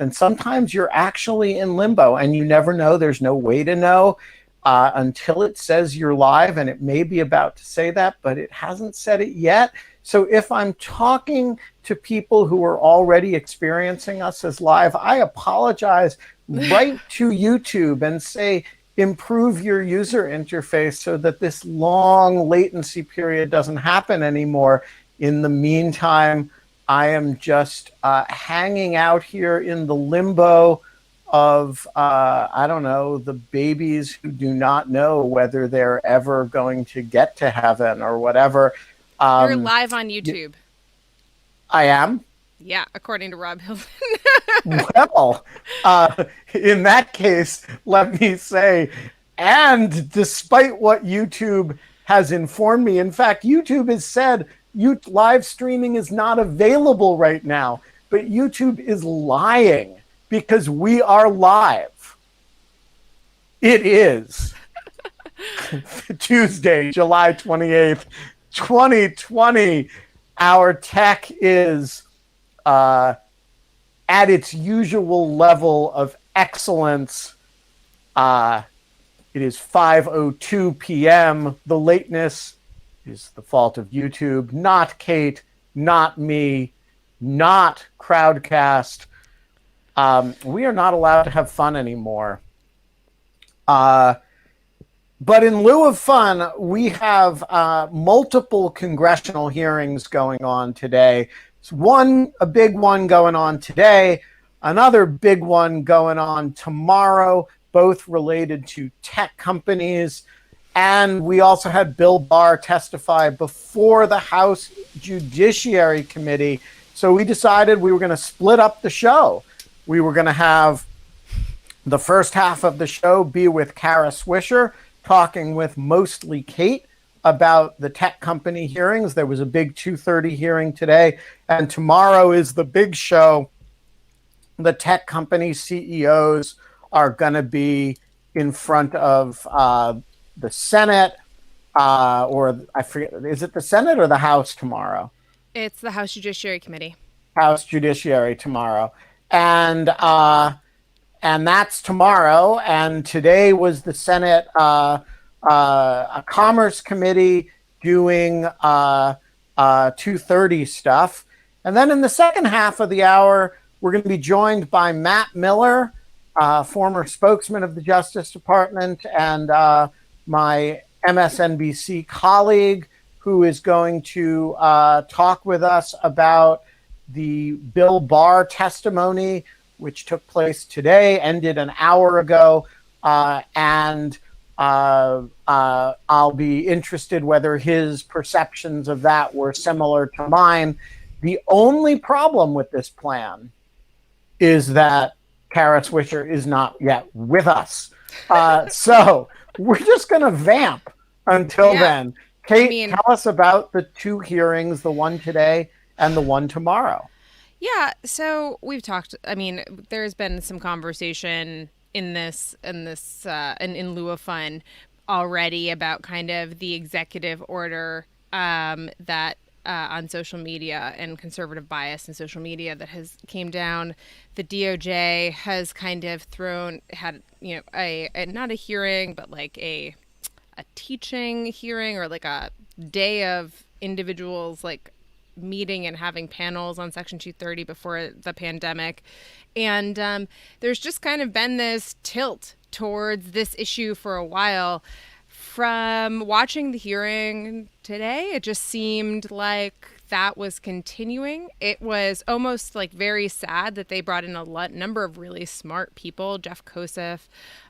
then sometimes you're actually in limbo and you never know. There's no way to know until it says you're live, and it may be about to say that, but it hasn't said it yet. So if I'm talking to people who are already experiencing us as live, I apologize. Write to YouTube and say, improve your user interface so that this long latency period doesn't happen anymore. In the meantime, I am just hanging out here in the limbo of, I don't know, the babies who do not know whether they're ever going to get to heaven or whatever. You're live on YouTube. I am? Yeah, according to Rob Hilton. Well, in that case, let me say, and despite what YouTube has informed me, in fact, YouTube has said live streaming is not available right now, but YouTube is lying because we are live. It is Tuesday, July 28th, 2020. Our tech is at its usual level of excellence. It is 5:02 p.m. The lateness is the fault of YouTube, not Kate, not me, not Crowdcast. We are not allowed to have fun anymore. But in lieu of fun, we have multiple congressional hearings going on today. A big one going on today, another big one going on tomorrow, both related to tech companies. And we also had Bill Barr testify before the House Judiciary Committee. So we decided we were going to split up the show. We were going to have the first half of the show be with Kara Swisher, talking with mostly Kate about the tech company hearings. There was a big 2:30 hearing today, and tomorrow is the big show. The tech company CEOs are going to be in front of the Senate, or I forget, is it the Senate or the House tomorrow? It's the House Judiciary Committee. House Judiciary tomorrow. And that's tomorrow. And today was the Senate a Commerce Committee doing 2:30 stuff. And then in the second half of the hour, we're going to be joined by Matt Miller, former spokesman of the Justice Department, and my MSNBC colleague, who is going to talk with us about the Bill Barr testimony, which took place today, ended an hour ago, and I'll be interested whether his perceptions of that were similar to mine. The only problem with this plan is that Kara Swisher is not yet with us. So we're just going to vamp until then. Kate, tell us about the two hearings, the one today and the one tomorrow. Yeah, so we've talked, there's been some conversation in lieu of fun already about kind of the executive order that on social media and conservative bias in social media that has came down. The DOJ has kind of had not a hearing, but like a teaching hearing, or like a day of individuals like meeting and having panels on Section 230 before the pandemic. And there's just kind of been this tilt towards this issue for a while. From watching the hearing today, it just seemed like that was continuing. It was almost like very sad that they brought in a number of really smart people, Jeff Kosef,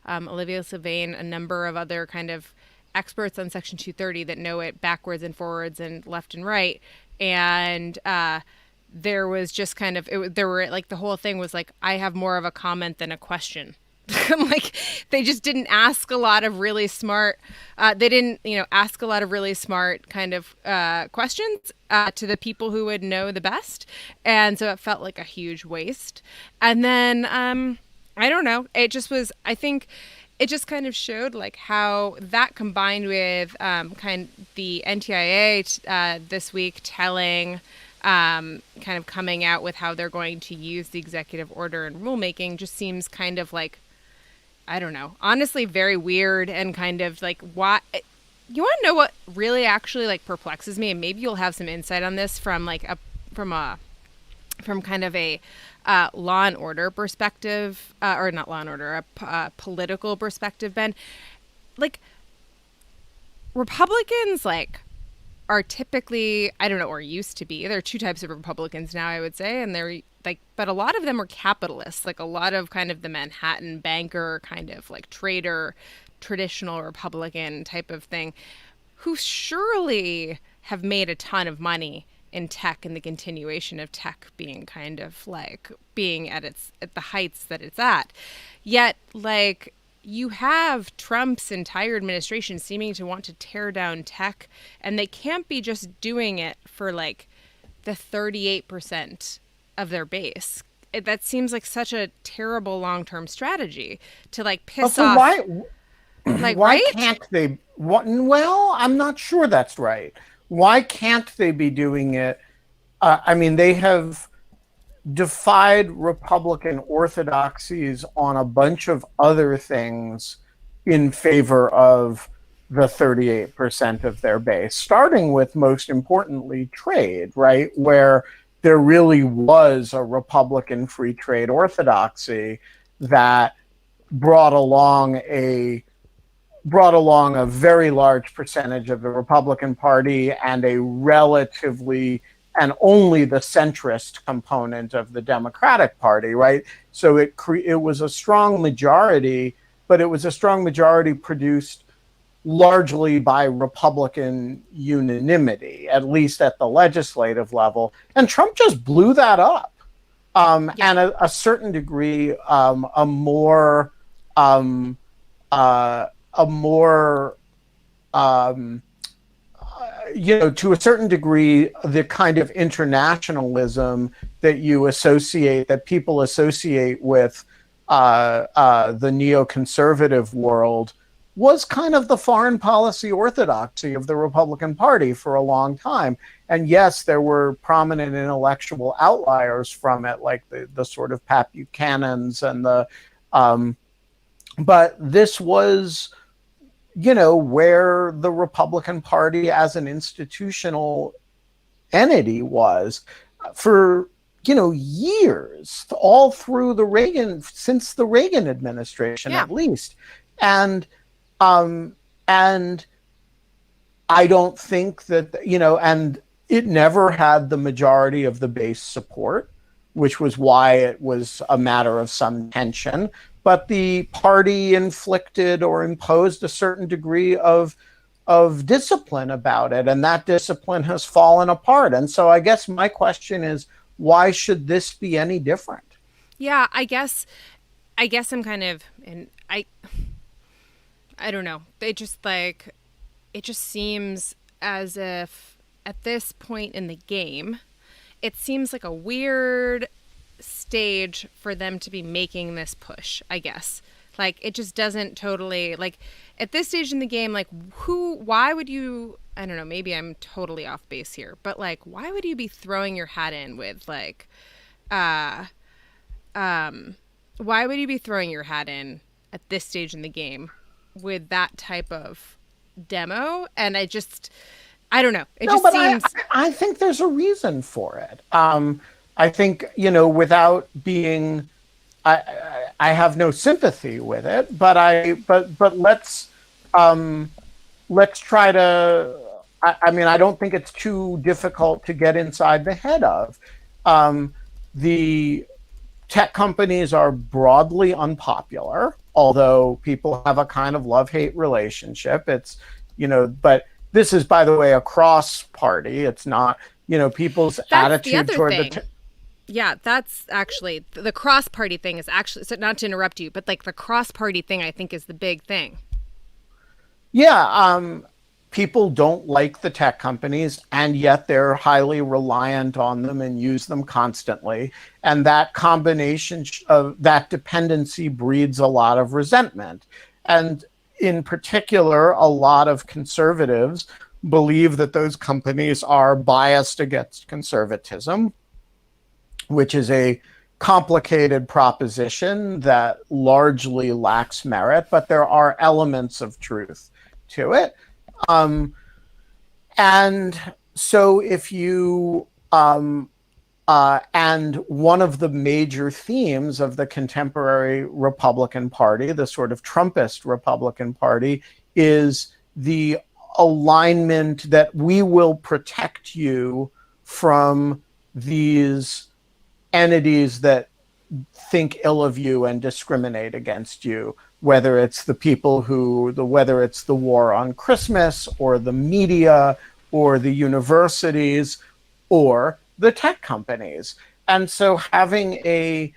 Olivia Sylvain, a number of other kind of experts on Section 230 that know it backwards and forwards and left and right. And there was just kind of, the whole thing was like, I have more of a comment than a question. Like, they just didn't ask a lot of really smart, ask a lot of really smart kind of questions to the people who would know the best. And so it felt like a huge waste. And then, I don't know, it just was, I think it just kind of showed like how that combined with kind of the NTIA this week telling kind of coming out with how they're going to use the executive order and rulemaking just seems kind of like, I don't know, honestly, very weird and kind of like, why? You want to know what really actually like perplexes me, and maybe you'll have some insight on this from like from kind of a law and order perspective, or not law and order, a political perspective, Ben. Like, Republicans, like, are typically, I don't know, or used to be. There are two types of Republicans now, I would say, and they're like, but a lot of them are capitalists, like a lot of kind of the Manhattan banker, kind of like trader, traditional Republican type of thing, who surely have made a ton of money in tech and the continuation of tech being kind of like being at the heights that it's at. Yet, like, you have Trump's entire administration seeming to want to tear down tech, and they can't be just doing it for like the 38% of their base. That seems like such a terrible long-term strategy to like piss off. Like, why right? can't they? Well, I'm not sure that's right. Why can't they be doing it? I mean, they have defied Republican orthodoxies on a bunch of other things in favor of the 38% of their base, starting with, most importantly, trade, right? Where there really was a Republican free trade orthodoxy that brought along a very large percentage of the Republican Party and a relatively and only the centrist component of the Democratic Party, right? So it was a strong majority, but it was a strong majority produced largely by Republican unanimity, at least at the legislative level. And Trump just blew that up. And a certain degree, a more to a certain degree, the kind of internationalism that people associate with the neoconservative world was kind of the foreign policy orthodoxy of the Republican Party for a long time. And yes, there were prominent intellectual outliers from it, like the sort of Pat Buchanans and but this was, where the Republican Party as an institutional entity was for, years, all through since the Reagan administration, at least. And I don't think that, and it never had the majority of the base support, which was why it was a matter of some tension. But the party inflicted or imposed a certain degree of discipline about it, and that discipline has fallen apart. And so I guess my question is, why should this be any different? Yeah, I guess I'm kind of, and I don't know. It just seems as if at this point in the game, it seems like a weird stage for them to be making this push, I guess. Like, it just doesn't totally, like, at this stage in the game, like, why would you, I don't know, maybe I'm totally off base here, but, like, why would you be throwing your hat in with, like, why would you be throwing your hat in at this stage in the game with that type of demo? And I don't know. I think there's a reason for it. I think, without being, I have no sympathy with it, but let's try to, I don't think it's too difficult to get inside the head of. The tech companies are broadly unpopular, although people have a kind of love-hate relationship. It's, but this is, by the way, a cross-party. It's not, people's attitude toward the yeah, that's actually the cross-party thing is actually, so not to interrupt you, but like the cross-party thing, I think, is the big thing. Yeah, people don't like the tech companies, and yet they're highly reliant on them and use them constantly. And that combination of that dependency breeds a lot of resentment. And in particular, a lot of conservatives believe that those companies are biased against conservatism, which is a complicated proposition that largely lacks merit, but there are elements of truth to it. And so if you and one of the major themes of the contemporary Republican Party, the sort of Trumpist Republican Party, is the alignment that we will protect you from these entities that think ill of you and discriminate against you, whether it's whether it's the war on Christmas or the media or the universities or the tech companies. And so having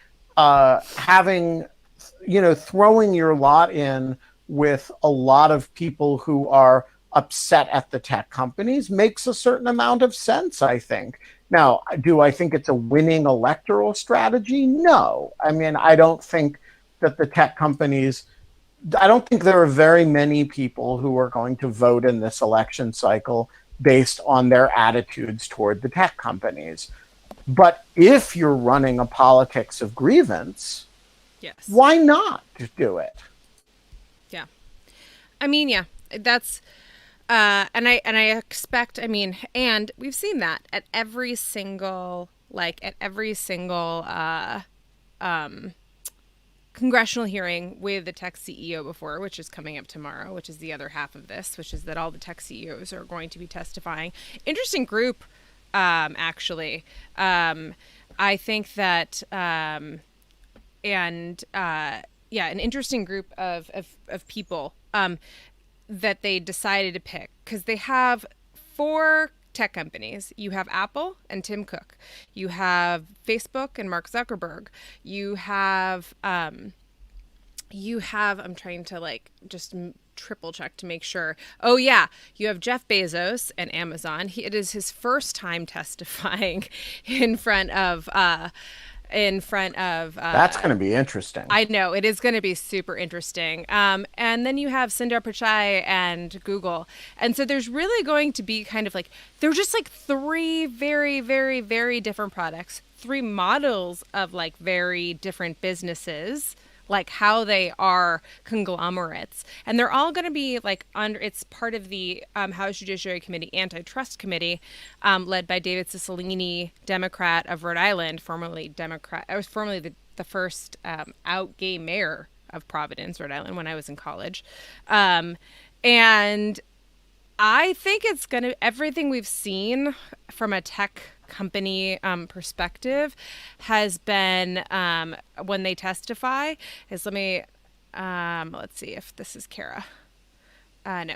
throwing your lot in with a lot of people who are upset at the tech companies makes a certain amount of sense, I think. Now, do I think it's a winning electoral strategy? No. I mean, I don't think that the tech companies, I don't think there are very many people who are going to vote in this election cycle based on their attitudes toward the tech companies. But if you're running a politics of grievance, Yes. why not do it? Yeah. I mean, yeah, that's and I expect, I mean, and we've seen that at every single congressional hearing with the tech CEO before, which is coming up tomorrow, which is the other half of this, which is that all the tech CEOs are going to be testifying. Interesting group, actually. I think that, an interesting group of people that they decided to pick, because they have 4 tech companies. You have Apple and Tim Cook. You have Facebook and Mark Zuckerberg. You have I'm trying to just triple check to make sure. Oh yeah, you have Jeff Bezos and Amazon. It is his first time testifying in front of That's going to be interesting. I know, it is going to be super interesting. And then you have Sundar Pichai and Google. And so there's really going to be they're just 3 very, very, very different products, 3 models of very different businesses, how they are conglomerates. And they're all going to be it's part of the House Judiciary Committee Antitrust Committee, led by David Cicilline, Democrat of Rhode Island, formerly Democrat. I was formerly the first out gay mayor of Providence, Rhode Island, when I was in college. And I think it's going to, everything we've seen from a tech company perspective has been, when they testify, is let's see if this is Kara. No.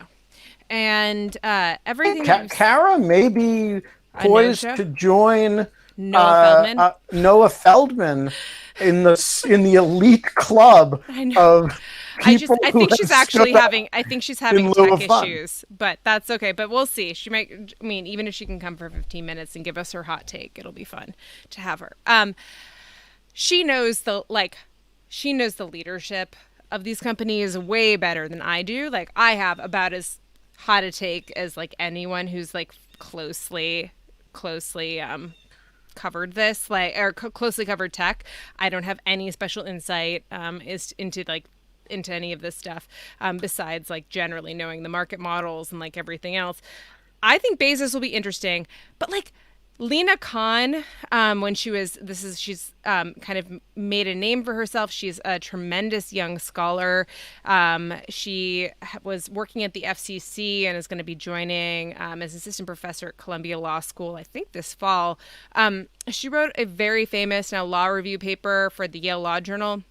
And everything. Kara may be poised to join Noah Feldman in the elite club of I think she's actually having tech issues, but that's okay. But we'll see. She might, I mean, even if she can come for 15 minutes and give us her hot take, it'll be fun to have her. She knows the leadership of these companies way better than I do. I have about as hot a take as anyone who's closely covered this, closely covered tech. I don't have any special insight into any of this stuff, besides generally knowing the market models and everything else. I think Bezos will be interesting, but Lena Khan, she's kind of made a name for herself. She's a tremendous young scholar. She was working at the FCC and is going to be joining as assistant professor at Columbia Law School, I think this fall. She wrote a very famous law review paper for the Yale Law Journal,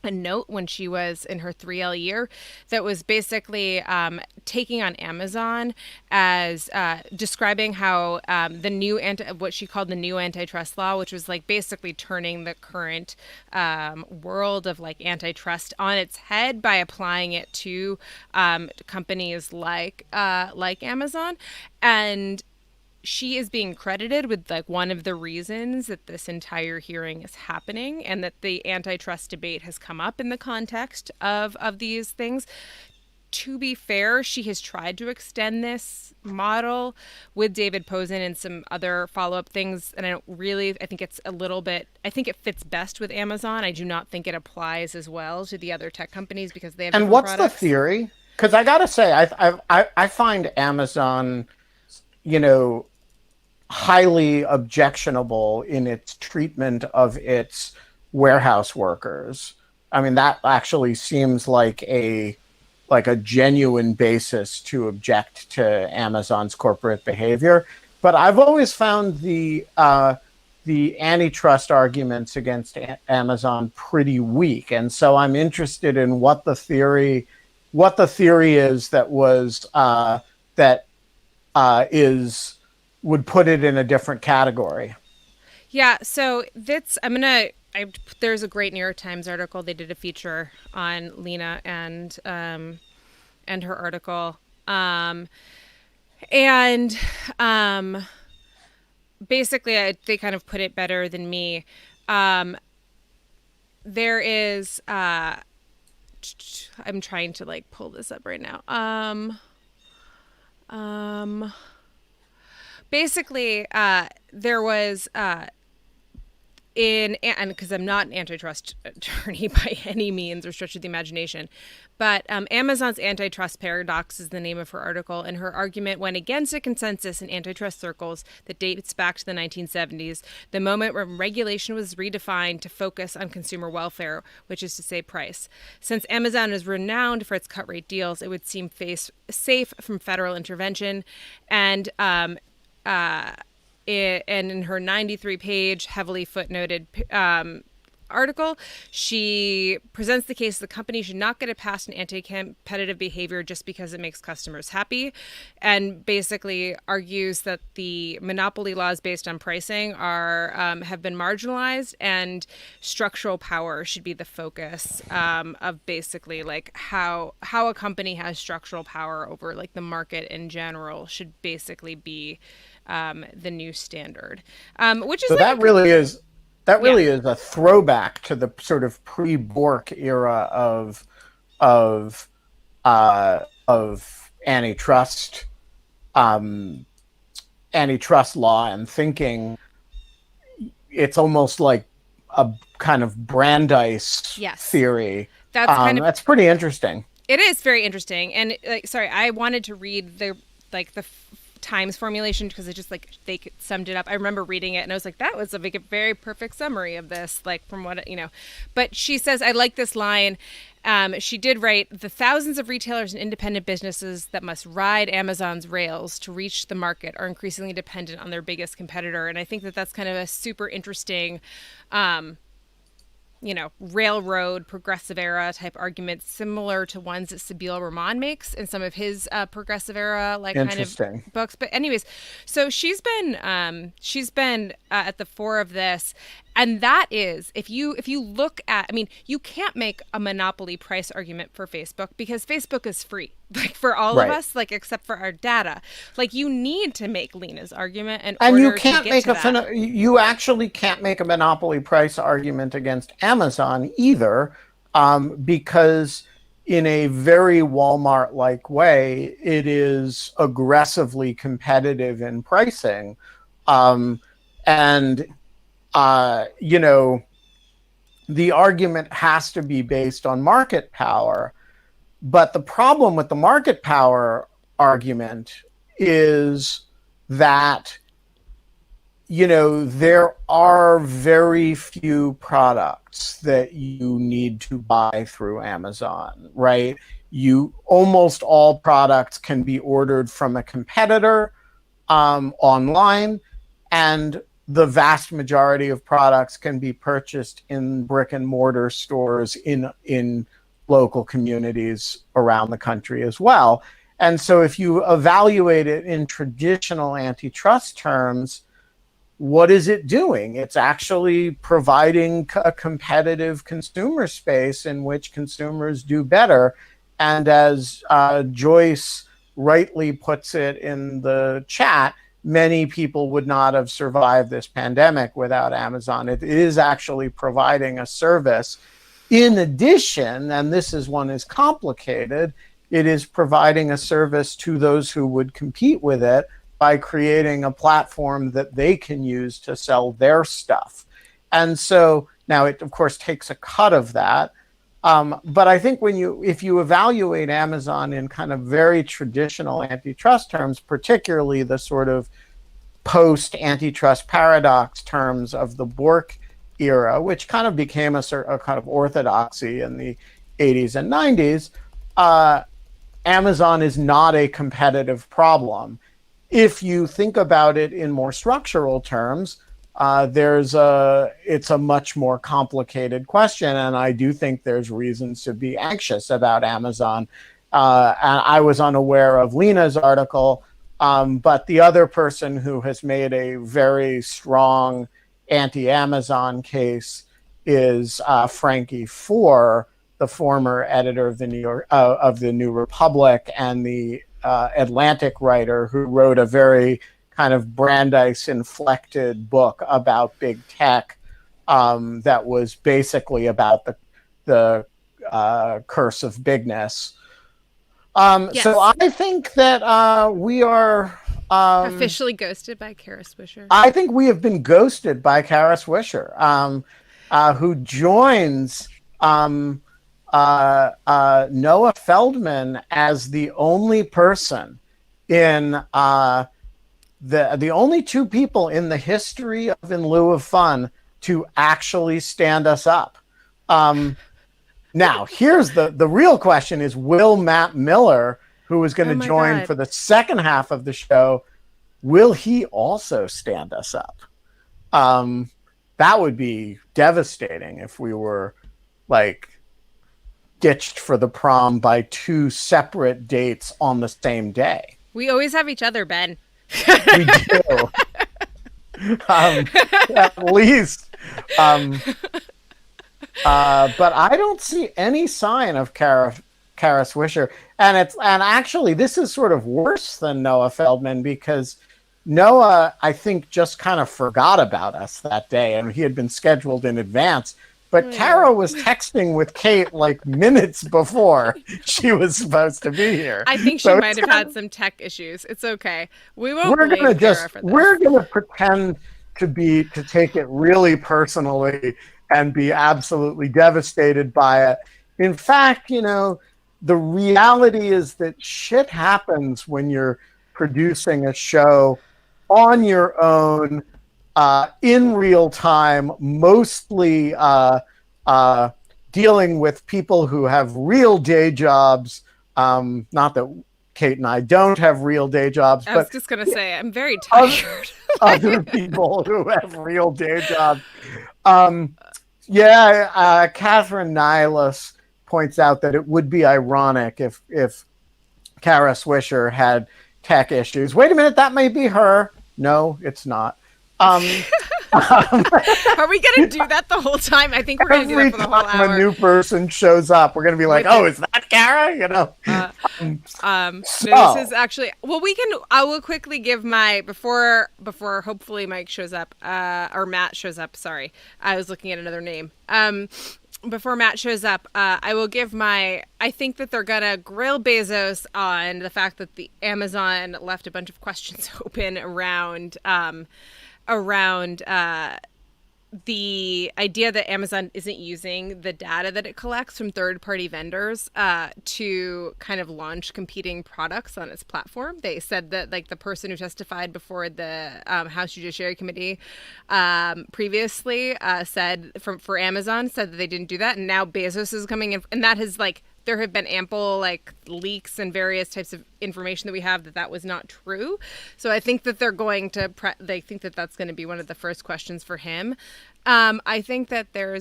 a note when she was in her 3L year, that was basically taking on Amazon as describing how what she called the new antitrust law, which was basically turning the current world of antitrust on its head by applying it to companies like Amazon. And she is being credited with one of the reasons that this entire hearing is happening, and that the antitrust debate has come up in the context of these things, to be fair, she has tried to extend this model with David Posen and some other follow-up things. And I think it's a little bit, I think it fits best with Amazon. I do not think it applies as well to the other tech companies because they have And different what's products. the theory? Because I gotta say, I find Amazon, highly objectionable in its treatment of its warehouse workers. I mean, that actually seems like a genuine basis to object to Amazon's corporate behavior. But I've always found the antitrust arguments against Amazon pretty weak, and so I'm interested in what the theory is would put it in a different category. Yeah, so there's a great New York Times article. They did a feature on Lena and her article. Basically, they kind of put it better than me. There is, I'm trying to pull this up right now. Basically, there was and because I'm not an antitrust attorney by any means or stretch of the imagination, but Amazon's Antitrust Paradox is the name of her article, and her argument went against a consensus in antitrust circles that dates back to the 1970s, the moment when regulation was redefined to focus on consumer welfare, which is to say price. Since Amazon is renowned for its cut rate deals, it would seem safe from federal intervention, and in her 93-page, heavily footnoted article, she presents the case the company should not get it past an anti-competitive behavior just because it makes customers happy, and basically argues that the monopoly laws based on pricing have been marginalized, and structural power should be the focus of basically how a company has structural power over the market in general should basically be the new standard, which is so that really is a throwback to the sort of pre-Bork era of antitrust law and thinking. It's almost like a kind of Brandeis theory. That's pretty interesting. It is very interesting, and I wanted to read the Times formulation because it just they summed it up. I remember reading it and I was like, that was a very perfect summary of this, from what but she says, I like this line. She did write, the thousands of retailers and independent businesses that must ride Amazon's rails to reach the market are increasingly dependent on their biggest competitor. And I think that that's kind of a super interesting railroad progressive era type arguments, similar to ones that Sabeel Rahman makes in some of his progressive era kind of books. But anyways, so she's been at the fore of this, and that is if you look at, you can't make a monopoly price argument for Facebook because Facebook is free, for all of us, except for our data. You need to make Lena's argument in order to get to that. You actually can't make a monopoly price argument against Amazon either, because in a very Walmart-like way, it is aggressively competitive in pricing, and the argument has to be based on market power. But the problem with the market power argument is that, there are very few products that you need to buy through Amazon, right? Almost all products can be ordered from a competitor online, and the vast majority of products can be purchased in brick and mortar stores in local communities around the country as well. And so if you evaluate it in traditional antitrust terms, what is it doing? It's actually providing a competitive consumer space in which consumers do better. And as Joyce rightly puts it in the chat, many people would not have survived this pandemic without Amazon. It is actually providing a service. In addition, and this is one is complicated, it is providing a service to those who would compete with it by creating a platform that they can use to sell their stuff. And so now it, of course, takes a cut of that. But I think if you evaluate Amazon in kind of very traditional antitrust terms, particularly the sort of post-antitrust paradox terms of the Bork era, which kind of became a kind of orthodoxy in the 80s and 90s, Amazon is not a competitive problem. If you think about it in more structural terms, it's a much more complicated question, and I do think there's reasons to be anxious about Amazon. And I was unaware of Lena's article, but the other person who has made a very strong anti-Amazon case is Frankie Foer, the former editor of the New Republic and the Atlantic writer who wrote a very kind of Brandeis-inflected book about big tech that was basically about the curse of bigness. Yes. So I think that we are officially ghosted by Kara Swisher. I think we have been ghosted by Kara Swisher, who joins Noah Feldman as the only person in the only two people in the history of In Lieu of Fun to actually stand us up. Now, here's the real question is, will Matt Miller, who is going to join for the second half of the show, will he also stand us up? That would be devastating if we were like ditched for the prom by two separate dates on the same day. We always have each other, Ben. We do. At least. But I don't see any sign of Kara Swisher. And actually this is sort of worse than Noah Feldman, because Noah, I think, just kind of forgot about us that day, and he had been scheduled in advance. But Kara was texting with Kate like minutes before she was supposed to be here. I think she might have had some tech issues. It's okay. We won't blame Kara for this. We're gonna pretend to take it really personally and be absolutely devastated by it. In fact, the reality is that shit happens when you're producing a show on your own, in real time, mostly dealing with people who have real day jobs. Not that Kate and I don't have real day jobs. I was just going to say, I'm very tired. Other people who have real day jobs. Catherine Nihilus points out that it would be ironic if Kara Swisher had tech issues. Wait a minute, that may be her. No, it's not. Are we going to do that the whole time? I think we're going to do that for the whole hour. Every time a new person shows up, we're going to be like, "Oh, is that Kara?" This is actually I will quickly give my before hopefully Mike shows up, or Matt shows up. Sorry, I was looking at another name. Before Matt shows up, I will give I think that they're going to grill Bezos on the fact that the Amazon left a bunch of questions open around the idea that Amazon isn't using the data that it collects from third-party vendors to kind of launch competing products on its platform. They said that, like, the person who testified before the House Judiciary Committee previously said for Amazon said that they didn't do that, and now Bezos is coming in, and that has, like, there have been ample leaks and various types of information that we have that was not true. So I think that they're going to they think that that's going to be one of the first questions for him. I think that there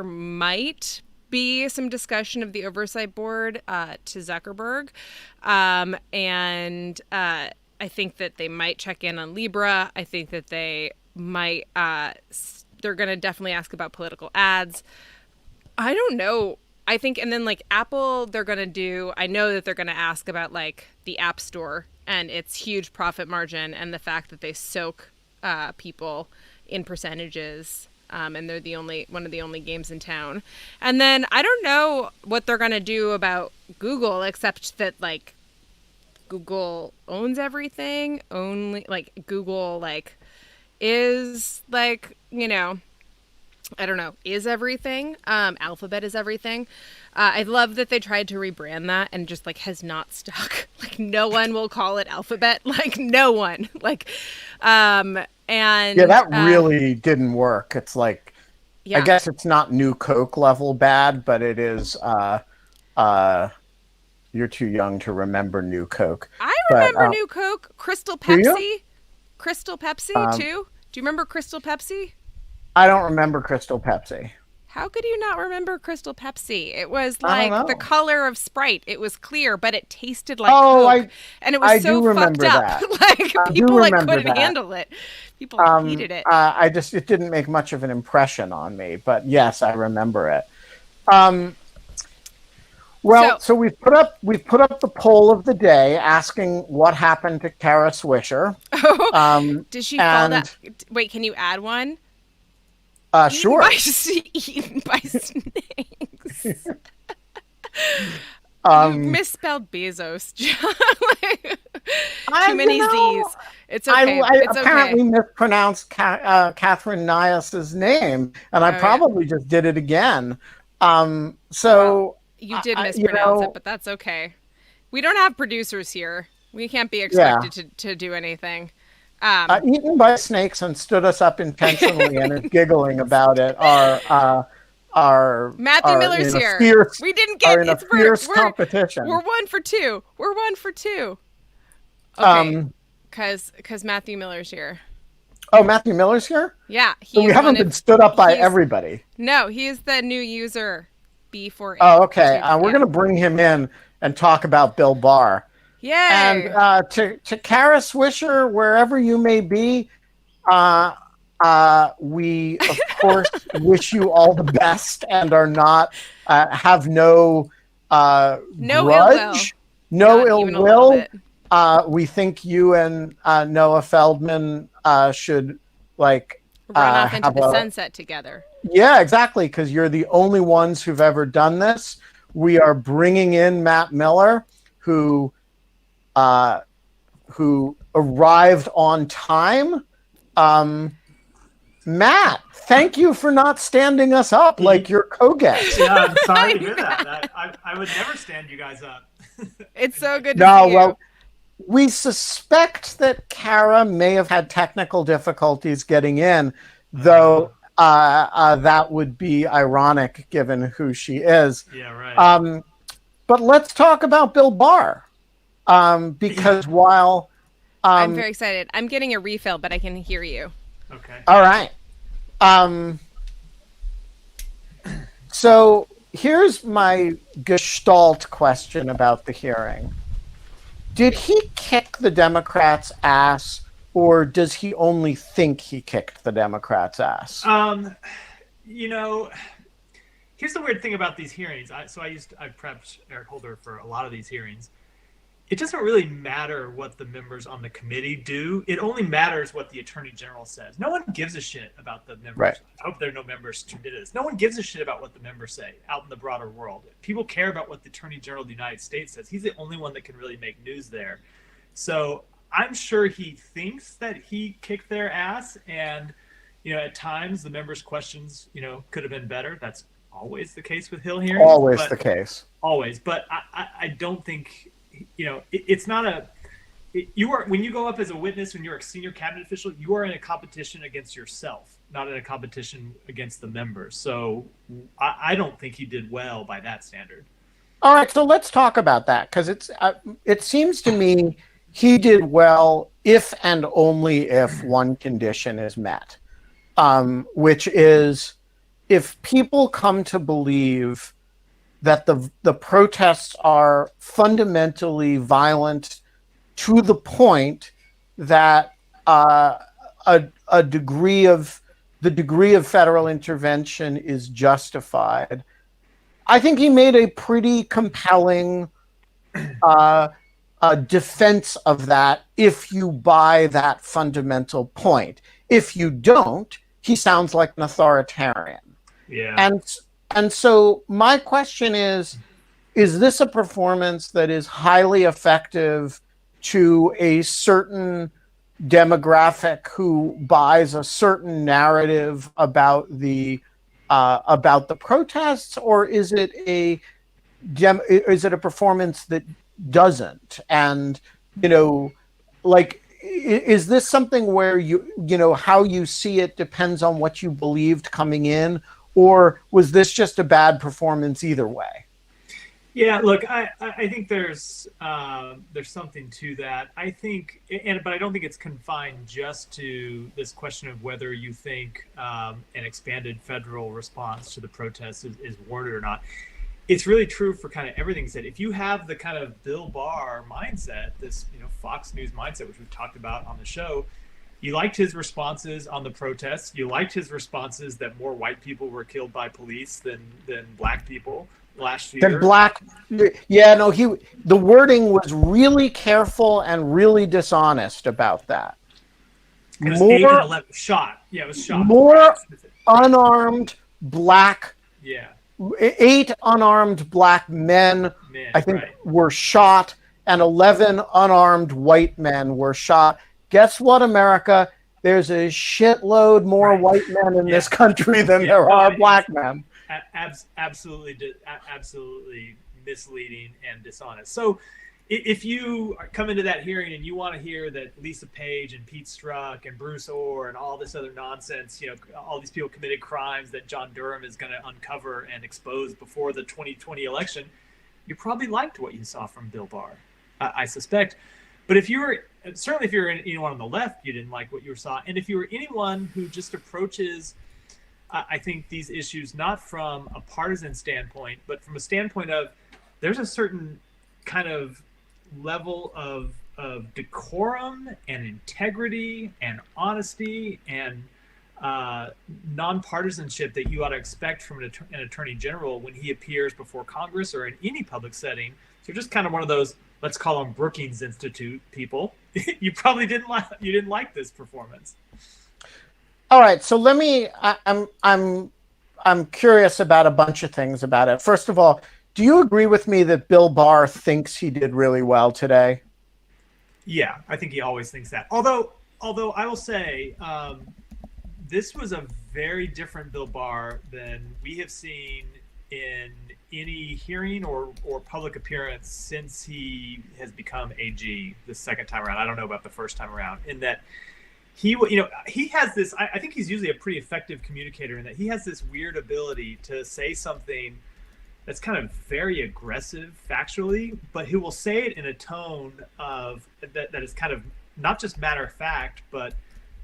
might be some discussion of the oversight board to Zuckerberg. And I think that they might check in on Libra. I think that they might, they're going to definitely ask about political ads. I don't know. I think, and then Apple, I know that they're going to ask about the App Store and its huge profit margin and the fact that they soak people in percentages and they're one of the only games in town. And then I don't know what they're gonna do about Google, except that like Google owns everything. Only like Google like is like, you know, I don't know, is everything. Alphabet is everything. I love that they tried to rebrand that and just like has not stuck. Like no one will call it Alphabet. Like no one. Like, and yeah, that really didn't work. It's like, yeah. I guess it's not New Coke level bad, but it is. You're too young to remember New Coke. I remember New Coke, Crystal Pepsi, Crystal Pepsi too. Do you remember Crystal Pepsi? I don't remember Crystal Pepsi. How could you not remember Crystal Pepsi? It was like the color of Sprite. It was clear, but it tasted like Coke. And it was so fucked up. Like people like couldn't handle it. People hated it. It didn't make much of an impression on me, but yes, I remember it. So we've put up the poll of the day asking what happened to Kara Swisher. Did she fall down? Wait, can you add one? Sure. Eaten by snakes. You misspelled Bezos. Too many Z's. It's okay. I apparently mispronounced Catherine Nias's name, and I probably just did it again. You did mispronounce it, but that's okay. We don't have producers here. We can't be expected to do anything. Eaten by snakes and stood us up intentionally and is giggling about it are Matthew Miller's here. We didn't get in a fierce competition. We're 1 for 2. We're 1 for 2. Okay, because Matthew Miller's here. Oh, Matthew Miller's here? Yeah, so we haven't been stood up by everybody. No, he is the new user B4. Oh, okay. We're gonna bring him in and talk about Bill Barr. Yay! And to Kara Swisher, wherever you may be, we of course wish you all the best and are not have no grudge, no ill will. We think you and Noah Feldman should like run off into the sunset together. Yeah, exactly, because you're the only ones who've ever done this. We are bringing in Matt Miller, who arrived on time. Matt, thank you for not standing us up like your co-guest. Yeah, I'm sorry to hear that. I would never stand you guys up. It's so good to see you. Well, we suspect that Kara may have had technical difficulties getting in, though that would be ironic given who she is. Yeah, right. But let's talk about Bill Barr. Because while I'm very excited. I'm getting a refill, but I can hear you. Okay. All right. So here's my gestalt question about the hearing. Did he kick the Democrats' ass, or does he only think he kicked the Democrats' ass? Here's the weird thing about these hearings. I prepped Eric Holder for a lot of these hearings. It doesn't really matter what the members on the committee do. It only matters what the attorney general says. No one gives a shit about the members. Right. I hope there are no members who did this. No one gives a shit about what the members say out in the broader world. People care about what the attorney general of the United States says. He's the only one that can really make news there. So I'm sure he thinks that he kicked their ass. And, at times the members' questions, could have been better. That's always the case with Hill hearings. Always the case. Always. But I don't think... it's not when you go up as a witness, when you're a senior cabinet official, you are in a competition against yourself, not in a competition against the members. So I don't think he did well by that standard. All right, so let's talk about that, because it seems to me he did well if and only if one condition is met, which is if people come to believe that the protests are fundamentally violent to the point that the degree of federal intervention is justified. I think he made a pretty compelling defense of that if you buy that fundamental point. If you don't, he sounds like an authoritarian. Yeah. And so my question is this a performance that is highly effective to a certain demographic who buys a certain narrative about the protests, or is it a performance that doesn't? And like, is this something where how you see it depends on what you believed coming in, or was this just a bad performance either way? Yeah, look, I think there's something to that. I think, but I don't think it's confined just to this question of whether you think an expanded federal response to the protests is warranted or not. It's really true for kind of everything said. If you have the kind of Bill Barr mindset, this Fox News mindset, which we've talked about on the show, you liked his responses on the protests. You liked his responses that more white people were killed by police than black people last year. The wording was really careful and really dishonest about that. It was 8 and 11 shot. Yeah, it was shot. More unarmed black. Yeah. 8 unarmed black men, I think, were shot, and 11 unarmed white men were shot. Guess what, America? There's a shitload more white men in this country than there are black men. Absolutely misleading and dishonest. So if you come into that hearing and you want to hear that Lisa Page and Pete Strzok and Bruce Orr and all this other nonsense, all these people committed crimes that John Durham is going to uncover and expose before the 2020 election, you probably liked what you saw from Bill Barr, I suspect. But if you're anyone on the left, you didn't like what you saw. And if you were anyone who just approaches, I think, these issues not from a partisan standpoint, but from a standpoint of there's a certain kind of level of decorum and integrity and honesty and nonpartisanship that you ought to expect from an attorney general when he appears before Congress or in any public setting. So just kind of one of those, let's call them Brookings Institute people. You probably didn't like this performance. All right, so I'm curious about a bunch of things about it. First of all, do you agree with me that Bill Barr thinks he did really well today? Yeah, I think he always thinks that. Although I will say, this was a very different Bill Barr than we have seen in any hearing or public appearance since he has become AG the second time around. I don't know about the first time around, in that he has this, I think he's usually a pretty effective communicator, in that he has this weird ability to say something that's kind of very aggressive factually, but he will say it in a tone of that is kind of not just matter of fact, but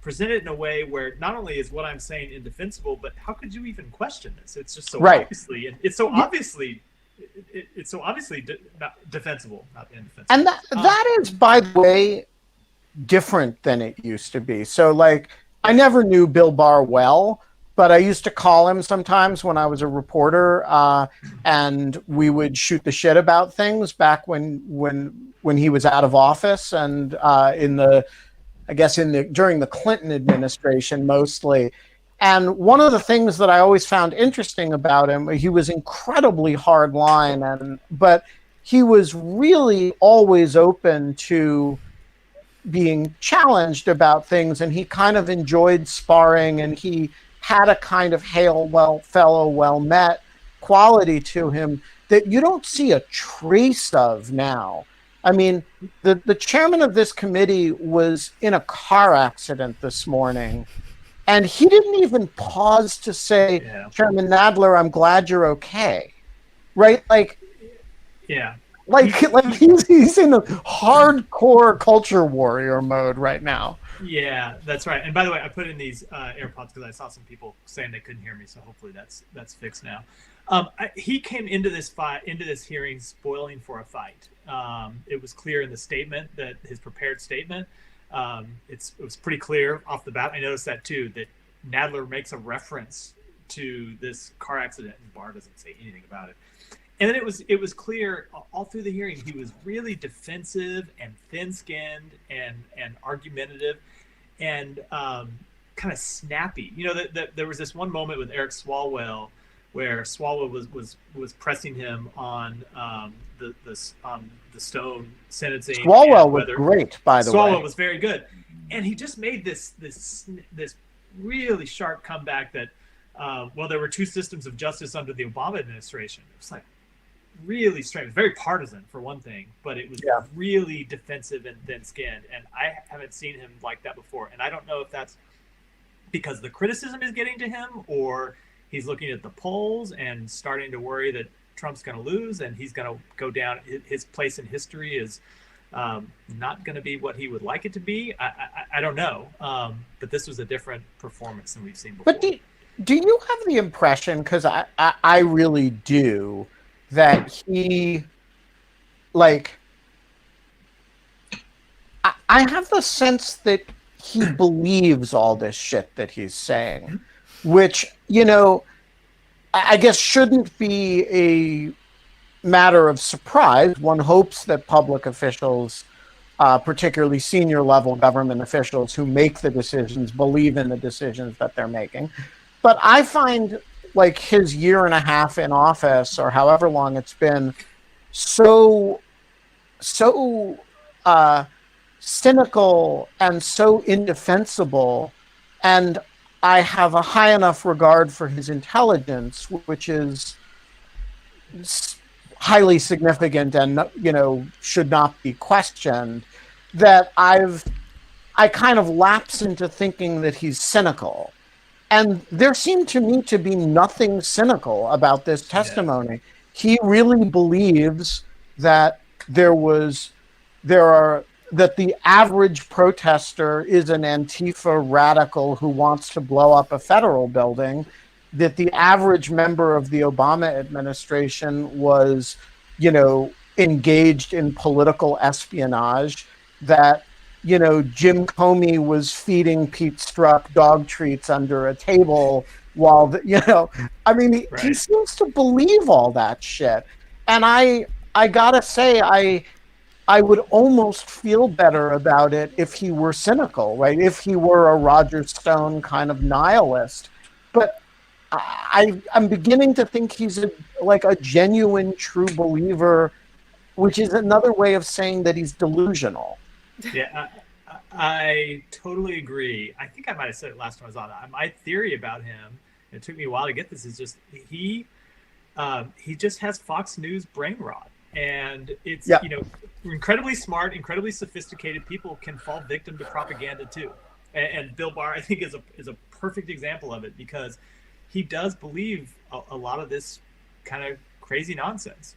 present it in a way where not only is what I'm saying indefensible, but how could you even question this? It's just so obviously, and it's so obviously not defensible, not indefensible. And that is, by the way, different than it used to be. So, like, I never knew Bill Barr well, but I used to call him sometimes when I was a reporter, and we would shoot the shit about things back when he was out of office, and during the Clinton administration mostly. And one of the things that I always found interesting about him, he was incredibly hard line, but he was really always open to being challenged about things, and he kind of enjoyed sparring, and he had a kind of fellow, well-met quality to him that you don't see a trace of now. I mean, the chairman of this committee was in a car accident this morning, and he didn't even pause to say, Chairman Nadler, I'm glad you're okay. Right? Like, yeah. Like he's in a hardcore culture warrior mode right now. Yeah, that's right. And by the way, I put in these AirPods because I saw some people saying they couldn't hear me, so hopefully that's fixed now. He came into this hearing spoiling for a fight. It was clear in the statement, that his prepared statement. It was pretty clear off the bat. I noticed that too, that Nadler makes a reference to this car accident, and Barr doesn't say anything about it. And then it was clear all through the hearing he was really defensive and thin-skinned and argumentative, and kind of snappy. You know, that there was this one moment with Eric Swalwell where Swalwell was pressing him on the Stone sentencing. Swalwell was great, by the way. Swalwell was very good, and he just made this really sharp comeback that, well, there were two systems of justice under the Obama administration. It was like really strange, very partisan for one thing, but it was really defensive and thin-skinned, and I haven't seen him like that before. And I don't know if that's because the criticism is getting to him, or he's looking at the polls and starting to worry that Trump's going to lose and he's going to go down. His place in history is not going to be what he would like it to be. I don't know, but this was a different performance than we've seen before. But do you have the impression, because I really do, that he, like, I have the sense that he believes all this shit that he's saying, which, you know, I guess shouldn't be a matter of surprise. One hopes that public officials, particularly senior level government officials who make the decisions, believe in the decisions that they're making. But I find, like, his year and a half in office, or however long it's been, so cynical and so indefensible, and I have a high enough regard for his intelligence, which is highly significant and, you know, should not be questioned, that I kind of lapse into thinking that he's cynical. And there seemed to me to be nothing cynical about this testimony. Yeah. He really believes that that the average protester is an Antifa radical who wants to blow up a federal building, that the average member of the Obama administration was, you know, engaged in political espionage, that, you know, Jim Comey was feeding Pete Strzok dog treats under a table while, you know, I mean, he seems to believe all that shit. And I gotta say, I would almost feel better about it if he were cynical, right? If he were a Roger Stone kind of nihilist. But I'm beginning to think he's like a genuine, true believer, which is another way of saying that he's delusional. Yeah, I totally agree. I think I might have said it last time I was on. My theory about him, it took me a while to get this, is just he just has Fox News brain rot. And it's, you know, incredibly smart, incredibly sophisticated people can fall victim to propaganda too. And Bill Barr, I think, is a perfect example of it, because he does believe a lot of this kind of crazy nonsense.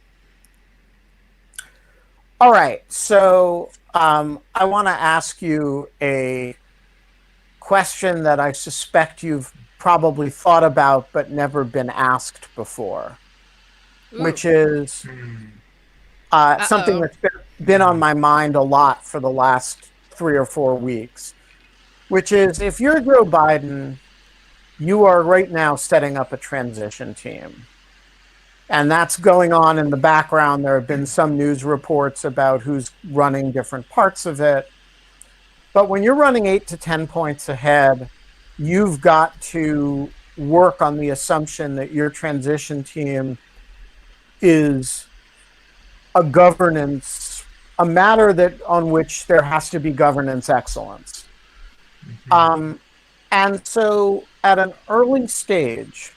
All right. So I want to ask you a question that I suspect you've probably thought about but never been asked before, which is... something that's been on my mind a lot for the last 3 or 4 weeks, which is, if you're Joe Biden, you are right now setting up a transition team. And that's going on in the background. There have been some news reports about who's running different parts of it. But when you're running 8 to 10 points ahead, you've got to work on the assumption that your transition team is a matter that on which there has to be governance excellence. Mm-hmm. And so at an early stage,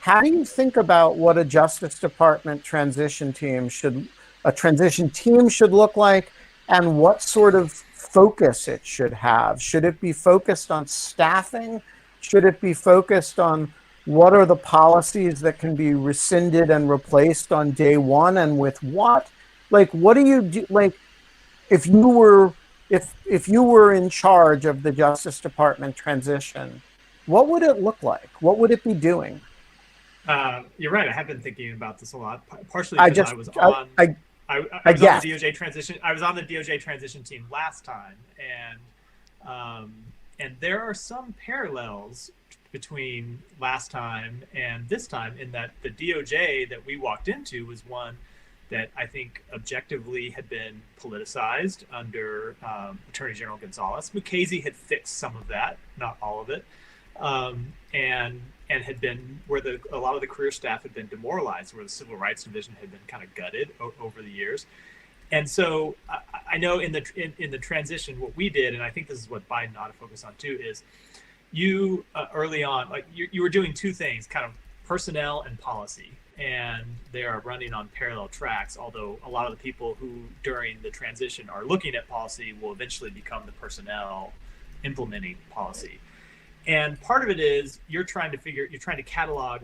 how do you think about what a Justice Department transition team should look like, and what sort of focus it should have? Should it be focused on staffing? Should it be focused on what are the policies that can be rescinded and replaced on day one, and with what? Like, what do you do? Like, if you were in charge of the Justice Department transition, what would it look like? What would it be doing? You're right. I have been thinking about this a lot. Partially because I was on the DOJ transition. I was on the DOJ transition team last time, and there are some parallels between last time and this time, in that the DOJ that we walked into was one that I think objectively had been politicized under Attorney General Gonzalez. Mukasey had fixed some of that, not all of it. and had been where a lot of the career staff had been demoralized, where the Civil Rights Division had been kind of gutted over the years. And so I know in the transition, what we did, and I think this is what Biden ought to focus on too, is you early on, like you were doing two things, kind of personnel and policy, and they are running on parallel tracks. Although a lot of the people who during the transition are looking at policy will eventually become the personnel implementing policy. And part of it is you're trying to catalog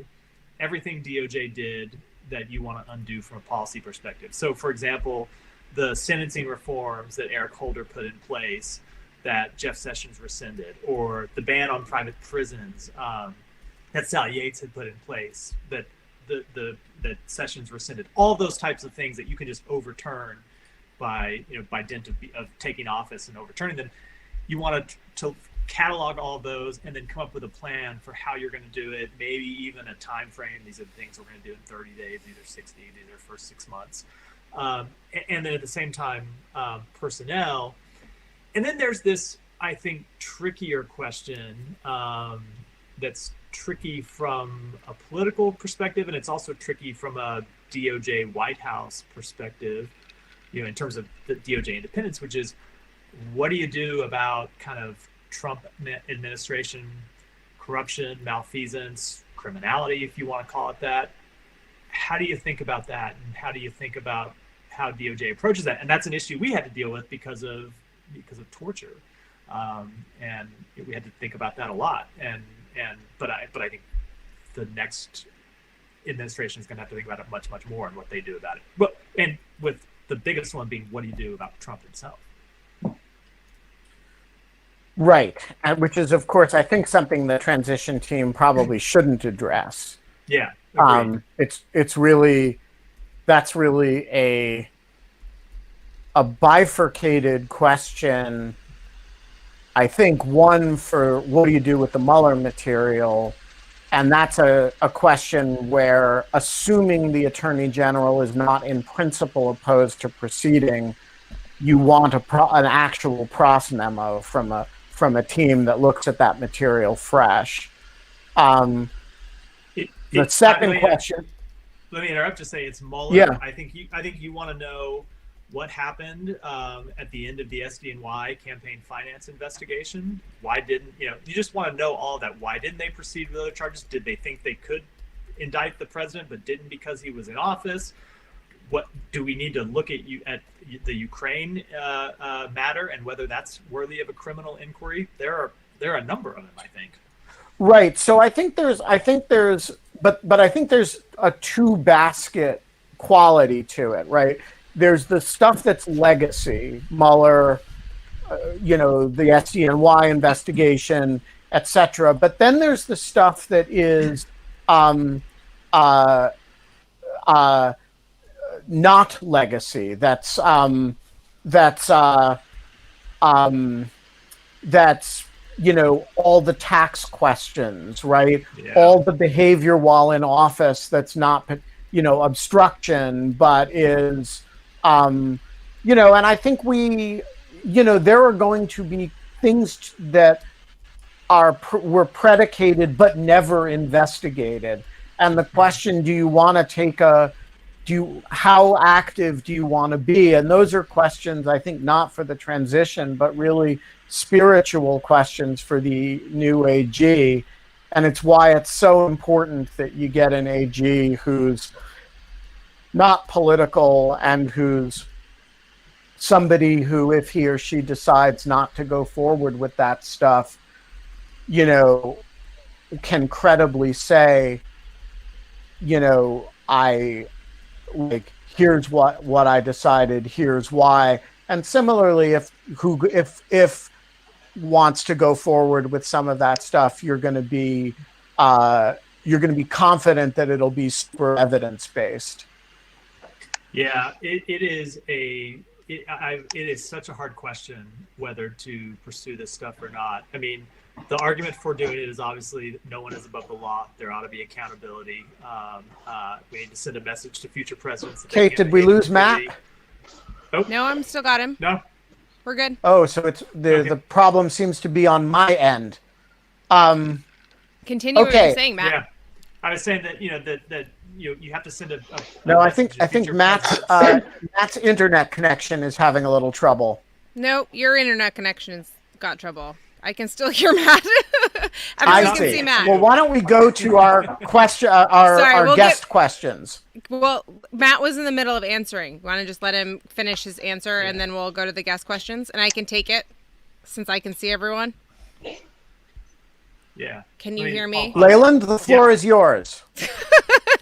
everything DOJ did that you want to undo from a policy perspective. So, for example, the sentencing reforms that Eric Holder put in place that Jeff Sessions rescinded, or the ban on private prisons that Sally Yates had put in place that that Sessions rescinded. All those types of things that you can just overturn by dint of taking office and overturning them. You want to catalog all those and then come up with a plan for how you're going to do it, maybe even a time frame. These are the things we're going to do in 30 days, these are 60, these are first 6 months. And then at the same time, personnel. And then there's this, I think, trickier question that's tricky from a political perspective, and it's also tricky from a DOJ White House perspective, in terms of the DOJ independence, which is, what do you do about kind of Trump administration corruption, malfeasance, criminality, if you want to call it that? How do you think about that, and how do you think about how DOJ approaches that? And that's an issue we had to deal with because of torture, and we had to think about that a lot. But I think the next administration is going to have to think about it much more and what they do about it. Well, and with the biggest one being, what do you do about Trump himself? Right, and which is, of course, I think something the transition team probably shouldn't address. Yeah, it's really, that's really a bifurcated question. I think one for what do you do with the Mueller material, and that's a question where, assuming the Attorney General is not in principle opposed to proceeding, you want an actual pros memo from a team that looks at that material fresh. The second question. Let me interrupt to say it's Mueller. Yeah. I think you want to know what happened at the end of the SDNY campaign finance investigation. Why didn't you just want to know all that? Why didn't they proceed with other charges? Did they think they could indict the president but didn't because he was in office? What do we need to look at the Ukraine matter and whether that's worthy of a criminal inquiry? There are a number of them, I think. Right. So I think there's a two basket quality to it, right? There's the stuff that's legacy, Mueller, the SDNY investigation, etc. But then there's the stuff that is not legacy. That's all the tax questions, right? Yeah. All the behavior while in office that's not, obstruction, but is, and I think there are going to be things that were predicated but never investigated. And the question, do you want to take how active do you want to be? And those are questions, I think, not for the transition, but really spiritual questions for the new AG. And it's why it's so important that you get an AG who's not political and who's somebody who, if he or she decides not to go forward with that stuff, can credibly say, here's what I decided, here's why. And similarly, if wants to go forward with some of that stuff, you're going to be confident that it'll be super evidence based. Yeah, it is such a hard question whether to pursue this stuff or not. I mean, the argument for doing it is obviously no one is above the law. There ought to be accountability. We need to send a message to future presidents. Kate, did we lose Matt? Oh. No, I'm still got him. No, we're good. Oh, so it's the problem seems to be on my end. Continue what Okay. you're saying, Matt. Yeah, I was saying that that you have to send a No, I message think to I think future Matt's presidents. Matt's internet connection is having a little trouble. No, your internet connection's got trouble. I can still hear Matt. I Everyone can see. see Matt. Well, why don't we go to our question, Sorry, our we'll guest questions? Well, Matt was in the middle of answering. Want to just let him finish his answer, and then we'll go to the guest questions, and I can take it since I can see everyone. Yeah. Can you hear me? Leyland, the floor is yours.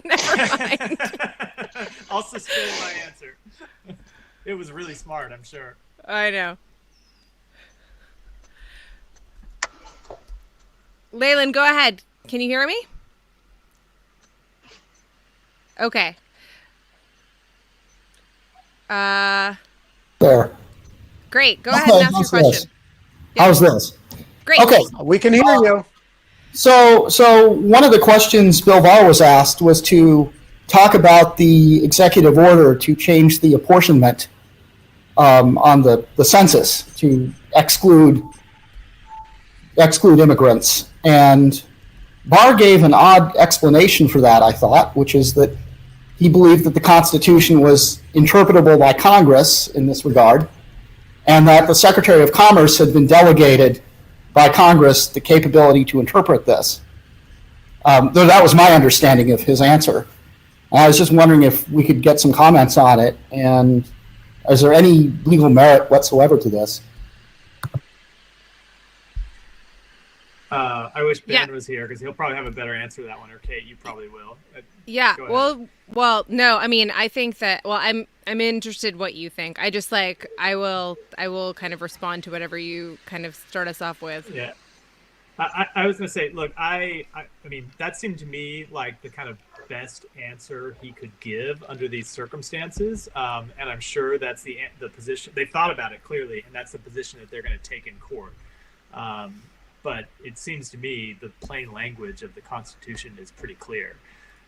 Never mind. I'll suspend my answer. It was really smart, I'm sure. I know. Leyland, go ahead. Can you hear me? Okay. There. Great. Go ahead and ask your How's question. this? How's this? Great. Okay. We can hear you. So one of the questions Bill Barr was asked was to talk about the executive order to change the apportionment on the census to exclude immigrants. And Barr gave an odd explanation for that, I thought, which is that he believed that the Constitution was interpretable by Congress in this regard, and that the Secretary of Commerce had been delegated by Congress the capability to interpret this. Though that was my understanding of his answer. I was just wondering if we could get some comments on it, and is there any legal merit whatsoever to this? I wish Ben was here because he'll probably have a better answer to that one, or Kate, you probably will. Yeah. Well, no. I mean, I think that. Well, I'm interested what you think. I just I will kind of respond to whatever you kind of start us off with. Yeah. I was gonna say, look, I mean, that seemed to me like the kind of best answer he could give under these circumstances, and I'm sure that's the position they thought about it clearly, and that's the position that they're going to take in court. But it seems to me the plain language of the Constitution is pretty clear,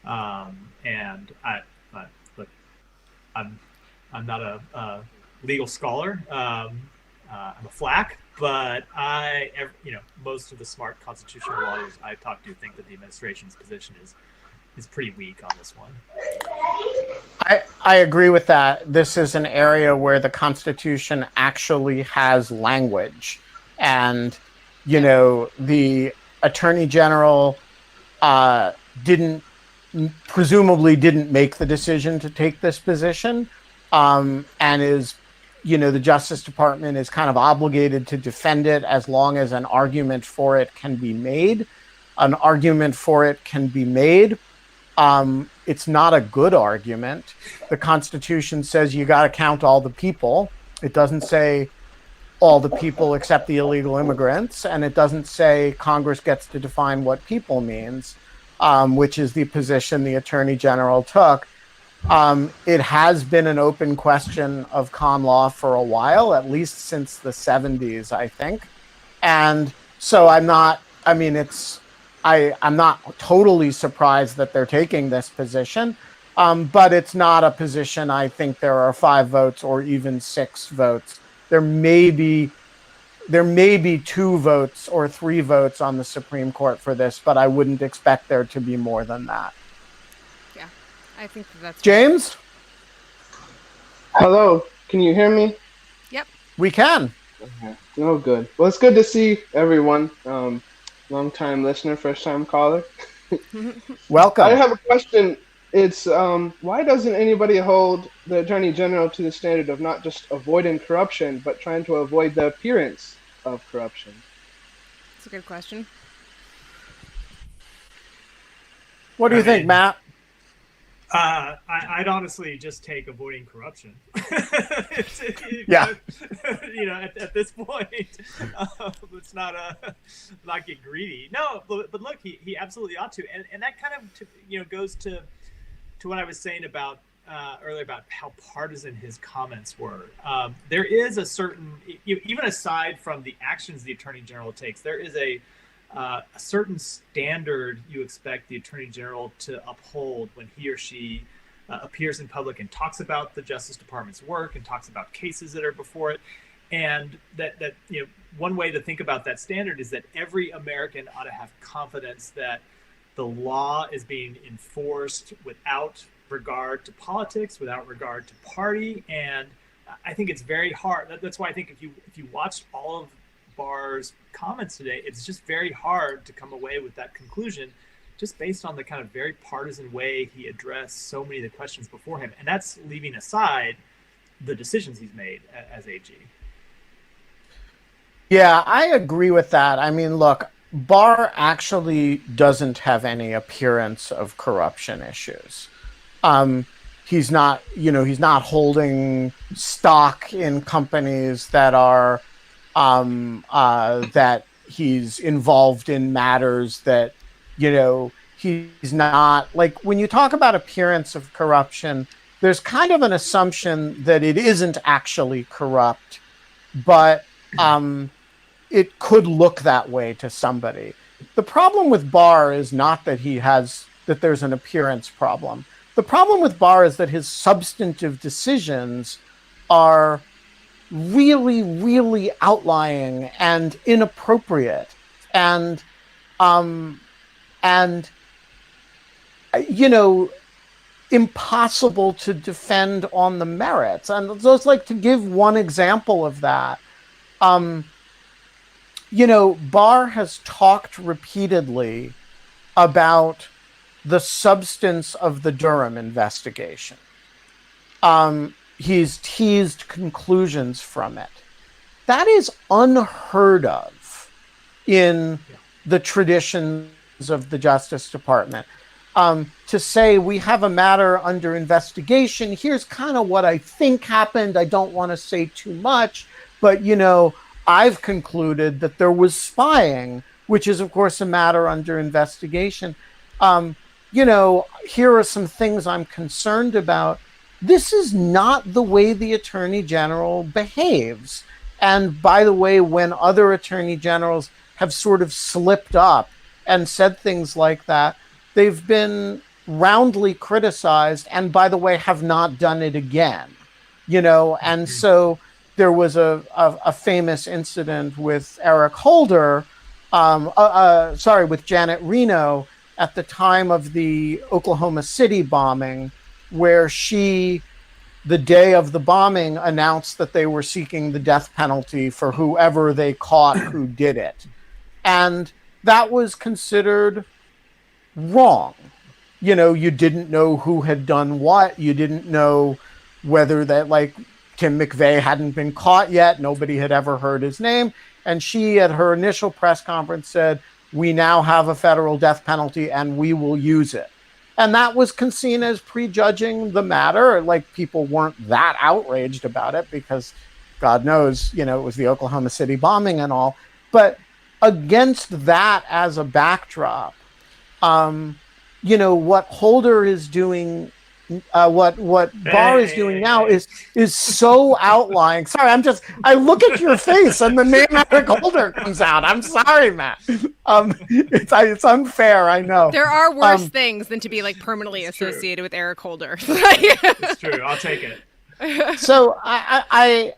and look, I'm not a legal scholar. I'm a flack, but most of the smart constitutional lawyers I talk to think that the administration's position is pretty weak on this one. I agree with that. This is an area where the Constitution actually has language, and the Attorney General presumably didn't make the decision to take this position, and is, the Justice Department is kind of obligated to defend it as long as an argument for it can be made. An argument for it can be made. It's not a good argument. The Constitution says you got to count all the people. It doesn't say all the people except the illegal immigrants, and it doesn't say Congress gets to define what people means, which is the position the Attorney General took. It has been an open question of con law for a while, at least since the 70s, I think. And so I'm not totally surprised that they're taking this position, but it's not a position I think there are 5 votes or even 6 votes. There may be 2 votes or 3 votes on the Supreme Court for this, but I wouldn't expect there to be more than that. Yeah, I think that's James? Hello, can you hear me? Yep. We can. Okay. Oh, good. Well, it's good to see everyone. Long-time listener, first-time caller. Welcome. I have a question. It's why doesn't anybody hold the Attorney General to the standard of not just avoiding corruption, but trying to avoid the appearance of corruption? That's a good question. What do you think, Matt? I'd honestly just take avoiding corruption. Yeah. At this point, let's not get greedy. No, but look, he absolutely ought to, and that kind of goes to what I was saying about earlier about how partisan his comments were. There is a certain, even aside from the actions the Attorney General takes, there is a certain standard you expect the Attorney General to uphold when he or she appears in public and talks about the Justice Department's work and talks about cases that are before it. And that one way to think about that standard is that every American ought to have confidence that the law is being enforced without regard to politics, without regard to party. And I think it's very hard. That's why I think if you watched all of Barr's comments today, it's just very hard to come away with that conclusion, just based on the kind of very partisan way he addressed so many of the questions before him. And that's leaving aside the decisions he's made as AG. Yeah, I agree with that. I mean, look, Barr actually doesn't have any appearance of corruption issues. He's not holding stock in companies that are that he's involved in matters that, he's not, like, when you talk about appearance of corruption, there's kind of an assumption that it isn't actually corrupt, but it could look that way to somebody. The problem with Barr is not that that there's an appearance problem. The problem with Barr is that his substantive decisions are really, really outlying and inappropriate, and impossible to defend on the merits. And just like to give one example of that, Barr has talked repeatedly about the substance of the Durham investigation. He's teased conclusions from it. That is unheard of in the traditions of the Justice Department. To say we have a matter under investigation, here's kind of what I think happened. I don't want to say too much, but I've concluded that there was spying, which is, of course, a matter under investigation. Here are some things I'm concerned about. This is not the way the Attorney General behaves. And by the way, when other Attorney Generals have sort of slipped up and said things like that, they've been roundly criticized, and by the way, have not done it again. And so there was a famous incident with Eric Holder, with Janet Reno at the time of the Oklahoma City bombing, where she, the day of the bombing, announced that they were seeking the death penalty for whoever they caught who did it. And that was considered wrong. You didn't know who had done what. You didn't know whether that, like, Tim McVeigh hadn't been caught yet. Nobody had ever heard his name. And she, at her initial press conference, said, "We now have a federal death penalty and we will use it." And that was seen as prejudging the matter. Like, people weren't that outraged about it because God knows, it was the Oklahoma City bombing and all. But against that as a backdrop, what Holder is doing, what Barr is doing now is so outlying. Sorry, I look at your face and the name Eric Holder comes out. I'm sorry, Matt. It's unfair, I know. There are worse things than to be like permanently associated with Eric Holder. It's true. I'll take it. So I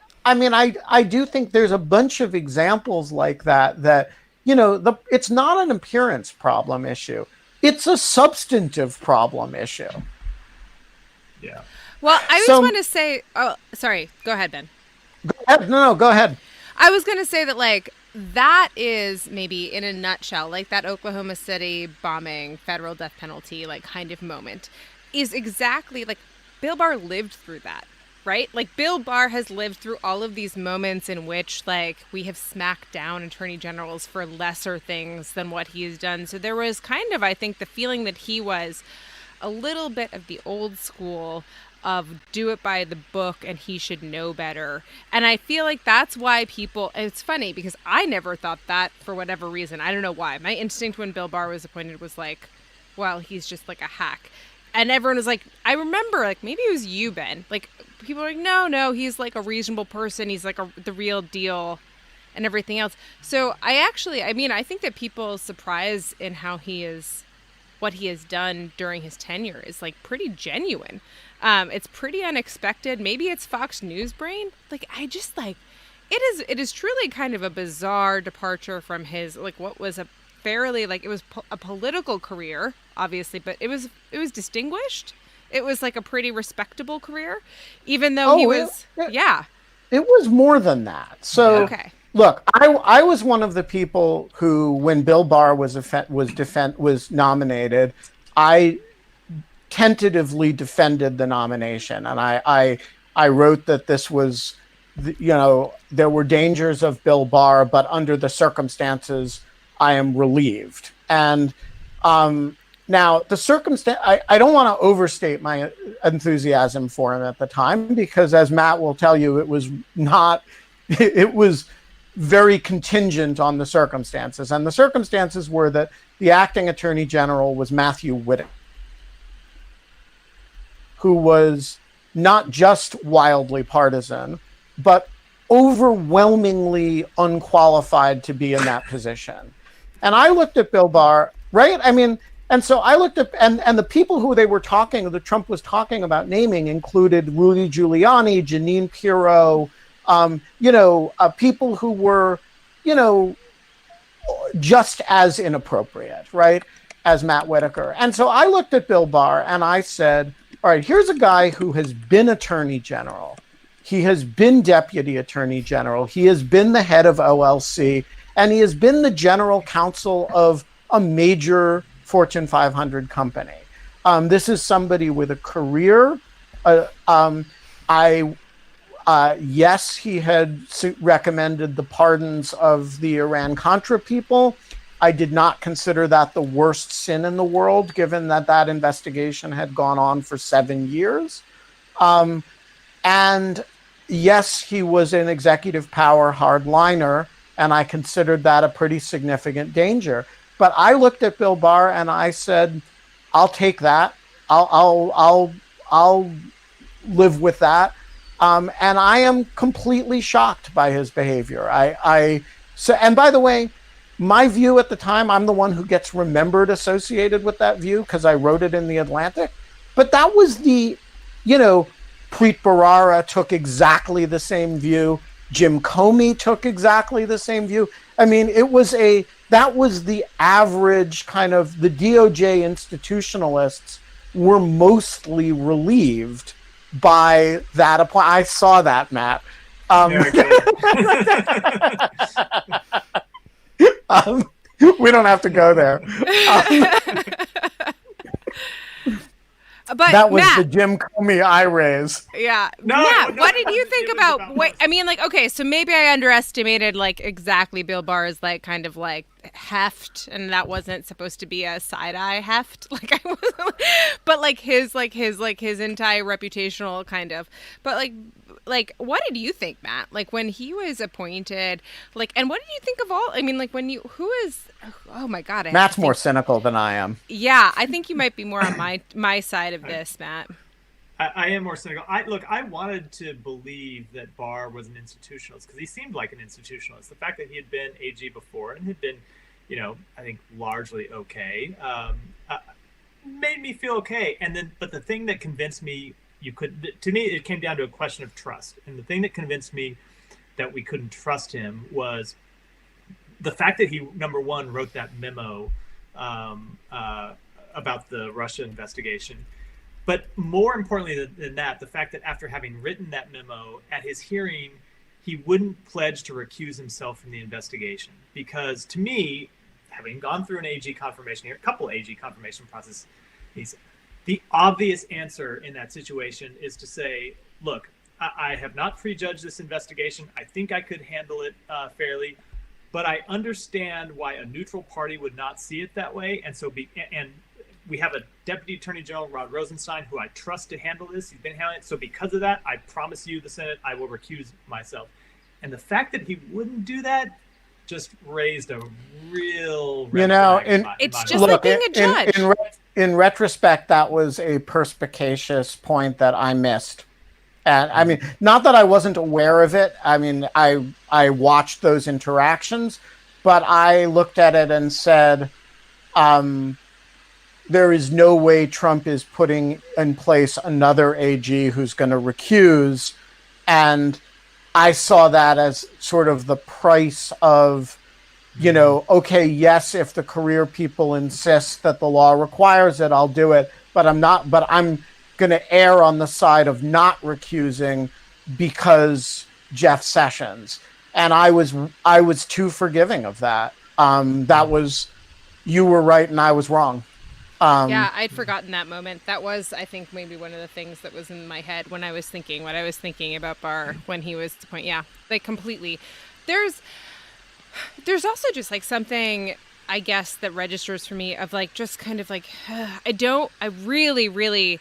do think there's a bunch of examples like that, it's not an appearance problem issue. It's a substantive problem issue. Yeah. Well, I just want to say, oh, sorry. Go ahead, Ben. Go ahead. No, go ahead. I was going to say that, like, that is maybe in a nutshell, like that Oklahoma City bombing, federal death penalty, like kind of moment is exactly like Bill Barr lived through that, right? Like Bill Barr has lived through all of these moments in which like we have smacked down attorney generals for lesser things than what he has done. So there was kind of, I think, the feeling that he was a little bit of the old school of do it by the book and he should know better. And I feel like that's why people, and it's funny because I never thought that for whatever reason. I don't know why. My instinct when Bill Barr was appointed was like, well, he's just like a hack. And everyone was like, I remember, like, maybe it was you, Ben. Like, people were like, no, he's like a reasonable person. He's like the real deal and everything else. So I think that people's surprise in how what he has done during his tenure is like pretty genuine. It's pretty unexpected. Maybe it's Fox News brain. Like, I just like, It is truly kind of a bizarre departure from his, like, what was a fairly, like, it was a political career, obviously, but it was distinguished. It was like a pretty respectable career, even though he was It was more than that. So okay. Look, I was one of the people who, when Bill Barr was nominated, I tentatively defended the nomination, and I wrote that this was, there were dangers of Bill Barr, but under the circumstances, I am relieved. And now the circumstance, I don't want to overstate my enthusiasm for him at the time, because as Matt will tell you, it was very contingent on the circumstances. And the circumstances were that the acting attorney general was Matthew Whitaker, who was not just wildly partisan, but overwhelmingly unqualified to be in that position. And I looked at Bill Barr, right? I mean, and so I looked at, and the people who that Trump was talking about naming included Rudy Giuliani, Jeanine Pirro, people who were, just as inappropriate, right, as Matt Whitaker. And so I looked at Bill Barr and I said, all right, here's a guy who has been attorney general. He has been deputy attorney general. He has been the head of OLC, and he has been the general counsel of a major Fortune 500 company. This is somebody with a career. Yes, he had recommended the pardons of the Iran-Contra people. I did not consider that the worst sin in the world, given that investigation had gone on for 7 years. And yes, he was an executive power hardliner, and I considered that a pretty significant danger. But I looked at Bill Barr and I said, "I'll take that. I'll live with that." And I am completely shocked by his behavior. And by the way, my view at the time, I'm the one who gets remembered associated with that view because I wrote it in The Atlantic. But that was Preet Bharara took exactly the same view. Jim Comey took exactly the same view. I mean, that was the average kind of, the DOJ institutionalists were mostly relieved by that appointment. I saw that, Matt. We don't have to go there. But that was Matt, the Jim Comey eye raise. Yeah. Matt, what did you think about okay, so maybe I underestimated exactly Bill Barr's kind of heft, and that wasn't supposed to be a side-eye heft. But his entire reputational kind of, but what did you think, Matt? When he was appointed, and what did you think of all? I mean, oh my God, Matt's more cynical than I am. Yeah, I think you might be more on my side of this, Matt. I am more cynical. I wanted to believe that Barr was an institutionalist because he seemed like an institutionalist. The fact that he had been AG before and had been, I think largely okay, made me feel okay. But the thing that convinced me to me, it came down to a question of trust. And the thing that convinced me that we couldn't trust him was the fact that he, number one, wrote that memo about the Russia investigation. But more importantly than that, the fact that after having written that memo at his hearing, he wouldn't pledge to recuse himself from the investigation. Because to me, having gone through an AG confirmation here, a couple AG confirmation processes, the obvious answer in that situation is to say, look, I have not prejudged this investigation. I think I could handle it fairly, but I understand why a neutral party would not see it that way. And we have a Deputy Attorney General, Rod Rosenstein, who I trust to handle this. He's been handling it. So because of that, I promise you, the Senate, I will recuse myself. And the fact that he wouldn't do that just raised a real red flag it's just like being a judge. In retrospect, that was a perspicacious point that I missed. And I mean, not that I wasn't aware of it. I mean, I watched those interactions, but I looked at it and said, there is no way Trump is putting in place another AG who's going to recuse. And I saw that as sort of the price of, okay, yes, if the career people insist that the law requires it, I'll do it, but I'm going to err on the side of not recusing because Jeff Sessions. And I was too forgiving of that. That was, you were right and I was wrong. Yeah, I'd forgotten that moment. That was, I think, maybe one of the things that was in my head when I was thinking what I was thinking about Barr when he was to point. Yeah, like completely. There's also just like something, I guess, that registers for me of like just kind of like I really, really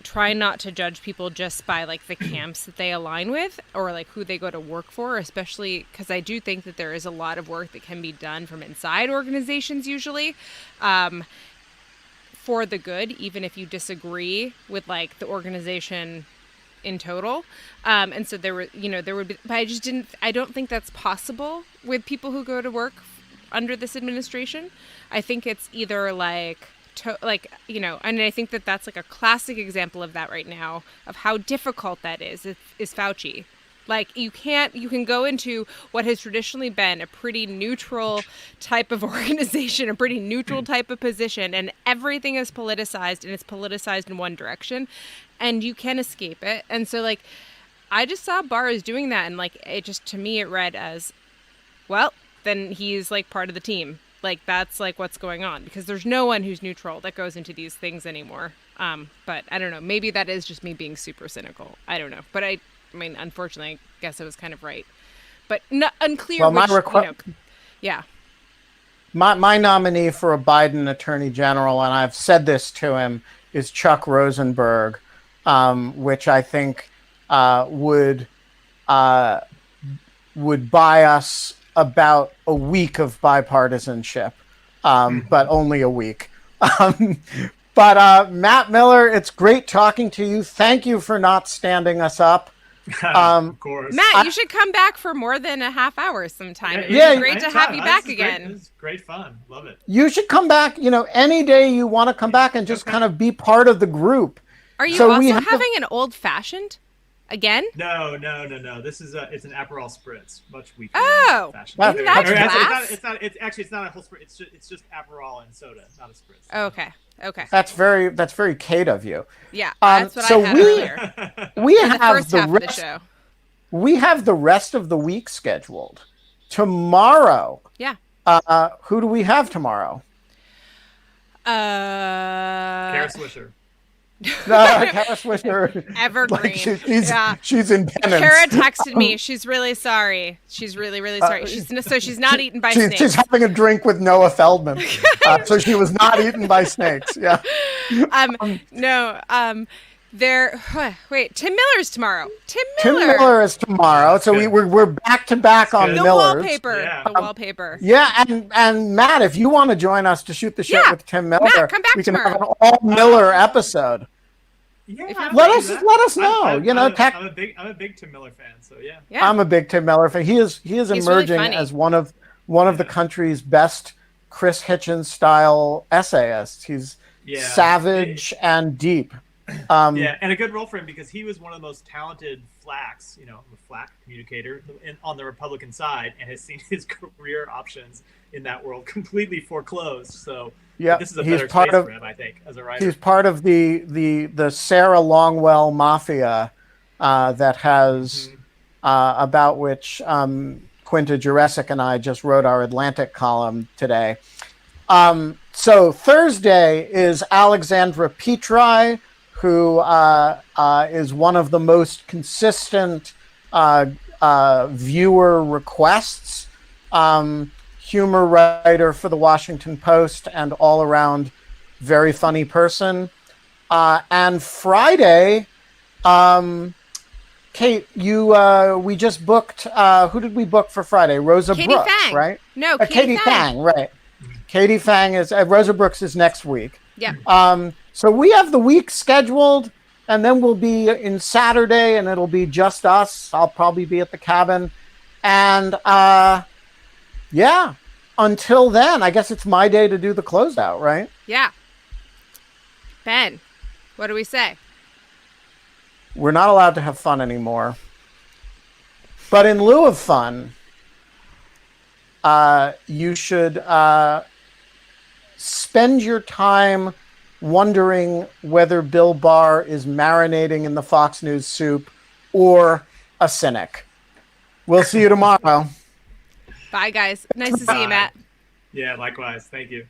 try not to judge people just by like the camps that they align with or like who they go to work for, especially because I do think that there is a lot of work that can be done from inside organizations usually. For the good, even if you disagree with like the organization in total. And so there would be, but I don't think that's possible with people who go to work under this administration. I think it's either like, and I think that that's like a classic example of that right now of how difficult that is Fauci. Like you can go into what has traditionally been a pretty neutral type of organization, a pretty neutral type of position, and everything is politicized and it's politicized in one direction and you can escape it. And so like, I just saw Barr as doing that. And like, it just, to me, it read as, well, then he's like part of the team. Like that's like what's going on because there's no one who's neutral that goes into these things anymore. But I don't know, maybe that is just me being super cynical. I don't know. But I mean, unfortunately, I guess I was kind of right, but unclear. Well, yeah. My nominee for a Biden attorney general, and I've said this to him, is Chuck Rosenberg, which I think would buy us about a week of bipartisanship, but only a week. But Matt Miller, it's great talking to you. Thank you for not standing us up. Of course. Matt, you should come back for more than a half hour sometime. Yeah, Great to have you back again. It's great fun. Love it. You should come back, any day you want to come back and just kind of be part of the group. Are you also having an old fashioned again? No. This is it's an Aperol spritz, much weaker. Oh, fashion. In that glass? It's not a whole spritz. It's just Aperol and soda, not a spritz. Okay. That's very Kate of you. Yeah, that's what I had earlier. We have the first half rest, of the show. We have the rest of the week scheduled. Tomorrow. Yeah. Who do we have tomorrow? Kara Swisher. Kara Swisher. Evergreen. Like she's in penance. Kara texted me. She's really sorry. She's really, really sorry. She's not eaten by snakes. She's having a drink with Noah Feldman. So she was not eaten by snakes. Yeah. Wait, Tim Miller's tomorrow. Tim Miller is tomorrow. So we're back to back on the Miller's. Wallpaper. Yeah. The wallpaper. Yeah, and Matt, if you want to join us to shoot the shit with Tim Miller, Matt, come back we can tomorrow. have an all Miller episode. Yeah, Let us know. I'm a big Tim Miller fan. So yeah. I'm a big Tim Miller fan. He is emerging really as one of the country's best Chris Hitchens style essayists. He's savage and deep. And a good role for him because he was one of the most talented flacks, flack communicator on the Republican side, and has seen his career options in that world completely foreclosed. So this is a better space for him, I think, as a writer. He's part of the Sarah Longwell mafia that has about which Quinta Jurecic and I just wrote our Atlantic column today. So Thursday is Alexandra Petri, who is one of the most consistent viewer requests, humor writer for the Washington Post and all around very funny person. And Friday, Kate, we just booked, who did we book for Friday? Rosa Katie Brooks, Fang. right? No, Katie Fang, right. Katie Fang is, Rosa Brooks is next week. Yeah. So we have the week scheduled, and then we'll be in Saturday, and it'll be just us. I'll probably be at the cabin. And, until then, I guess it's my day to do the closeout, right? Yeah. Ben, what do we say? We're not allowed to have fun anymore. But in lieu of fun, you should spend your time wondering whether Bill Barr is marinating in the Fox News soup or a cynic. We'll see you tomorrow. Bye, guys. Nice to see you, Matt. Yeah, likewise. Thank you.